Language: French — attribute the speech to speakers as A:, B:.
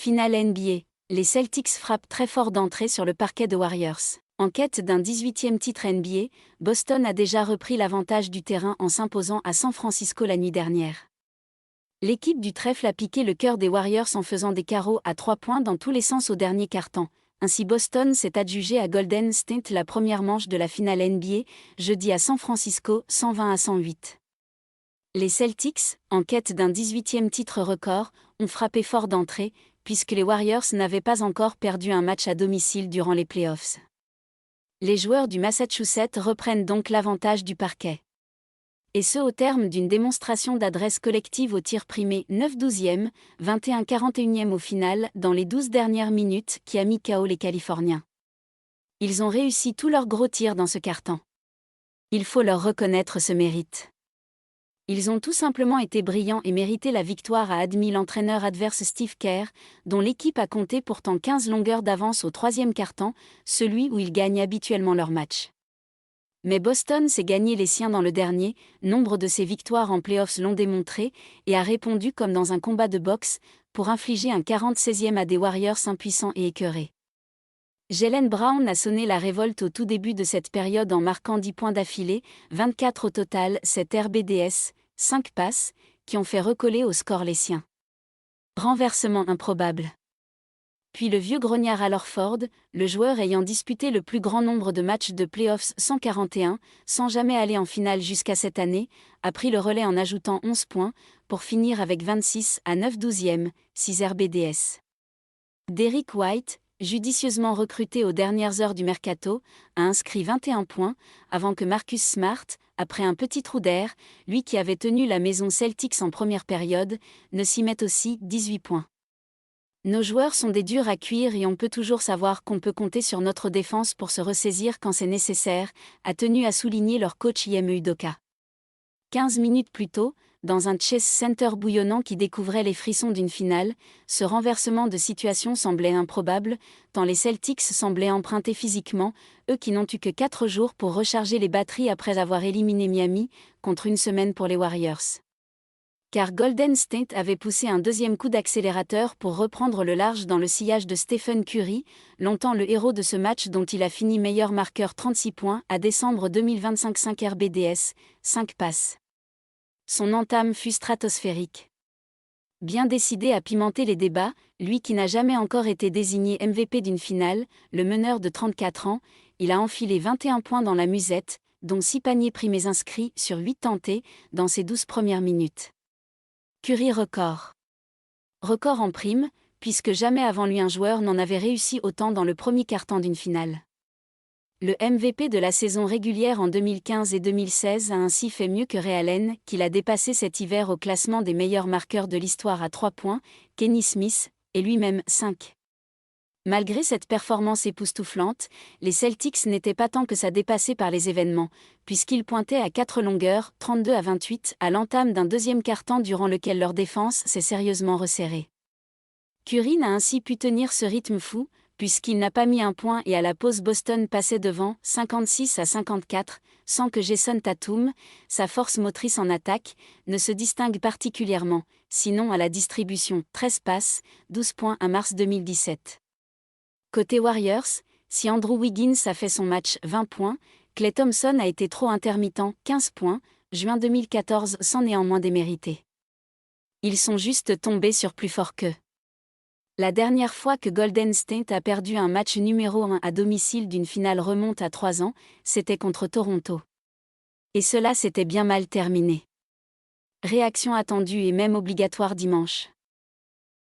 A: Finale NBA. Les Celtics frappent très fort d'entrée sur le parquet de Warriors. En quête d'un 18e titre NBA, Boston a déjà repris l'avantage du terrain en s'imposant à San Francisco la nuit dernière. L'équipe du trèfle a piqué le cœur des Warriors en faisant des carreaux à 3 points dans tous les sens au dernier quart-temps. Ainsi Boston s'est adjugé à Golden State la première manche de la finale NBA, jeudi à San Francisco, 120-108. Les Celtics, en quête d'un 18e titre record, ont frappé fort d'entrée, puisque les Warriors n'avaient pas encore perdu un match à domicile durant les playoffs. Les joueurs du Massachusetts reprennent donc l'avantage du parquet. Et ce au terme d'une démonstration d'adresse collective au tir primé 9-12e, 21-41e au final dans les 12 dernières minutes qui a mis KO les Californiens. Ils ont réussi tous leurs gros tirs dans ce quart-temps. Il faut leur reconnaître ce mérite. Ils ont tout simplement été brillants et mérité la victoire, a admis l'entraîneur adverse Steve Kerr, dont l'équipe a compté pourtant 15 longueurs d'avance au troisième quart-temps, celui où ils gagnent habituellement leur match. Mais Boston s'est gagné les siens dans le dernier, nombre de ses victoires en playoffs l'ont démontré, et a répondu comme dans un combat de boxe, pour infliger un 46e à des Warriors impuissants et écœurés. Jaylen Brown a sonné la révolte au tout début de cette période en marquant 10 points d'affilée, 24 au total, 7 RBDS, 5 passes, qui ont fait recoller au score les siens. Renversement improbable. Puis le vieux grognard Al Horford, le joueur ayant disputé le plus grand nombre de matchs de playoffs 141, sans jamais aller en finale jusqu'à cette année, a pris le relais en ajoutant 11 points, pour finir avec 26 à 9-12e, 6 RBDS. Derrick White, judicieusement recruté aux dernières heures du mercato, a inscrit 21 points, avant que Marcus Smart, après un petit trou d'air, lui qui avait tenu la maison Celtics en première période, ne s'y mette aussi 18 points. Nos joueurs sont des durs à cuire et on peut toujours savoir qu'on peut compter sur notre défense pour se ressaisir quand c'est nécessaire, a tenu à souligner leur coach Ime Udoka. 15 minutes plus tôt, dans un Chase Center bouillonnant qui découvrait les frissons d'une finale, ce renversement de situation semblait improbable, tant les Celtics semblaient empruntés physiquement, eux qui n'ont eu que 4 jours pour recharger les batteries après avoir éliminé Miami, contre une semaine pour les Warriors. Car Golden State avait poussé un deuxième coup d'accélérateur pour reprendre le large dans le sillage de Stephen Curry, longtemps le héros de ce match dont il a fini meilleur marqueur 36 points à décembre 2025, 5 RBDS, 5 passes. Son entame fut stratosphérique. Bien décidé à pimenter les débats, lui qui n'a jamais encore été désigné MVP d'une finale, le meneur de 34 ans, il a enfilé 21 points dans la musette, dont 6 paniers primés inscrits sur 8 tentés dans ses 12 premières minutes. Curry record. Record en prime, puisque jamais avant lui un joueur n'en avait réussi autant dans le premier quart-temps d'une finale. Le MVP de la saison régulière en 2015 et 2016 a ainsi fait mieux que Ray Allen, qu'il a dépassé cet hiver au classement des meilleurs marqueurs de l'histoire à 3 points, Kenny Smith, et lui-même 5. Malgré cette performance époustouflante, les Celtics n'étaient pas tant que ça dépassés par les événements, puisqu'ils pointaient à 4 longueurs, 32-28, à l'entame d'un deuxième quart-temps durant lequel leur défense s'est sérieusement resserrée. Curry n'a ainsi pu tenir ce rythme fou, puisqu'il n'a pas mis un point et à la pause Boston passait devant, 56-54, sans que Jason Tatum, sa force motrice en attaque, ne se distingue particulièrement, sinon à la distribution, 13 passes, 12 points à mars 2017. Côté Warriors, si Andrew Wiggins a fait son match 20 points, Klay Thompson a été trop intermittent 15 points, juin 2014 sans néanmoins démériter. Ils sont juste tombés sur plus fort qu'eux. La dernière fois que Golden State a perdu un match numéro 1 à domicile d'une finale remonte à 3 ans, c'était contre Toronto. Et cela s'était bien mal terminé. Réaction attendue et même obligatoire dimanche.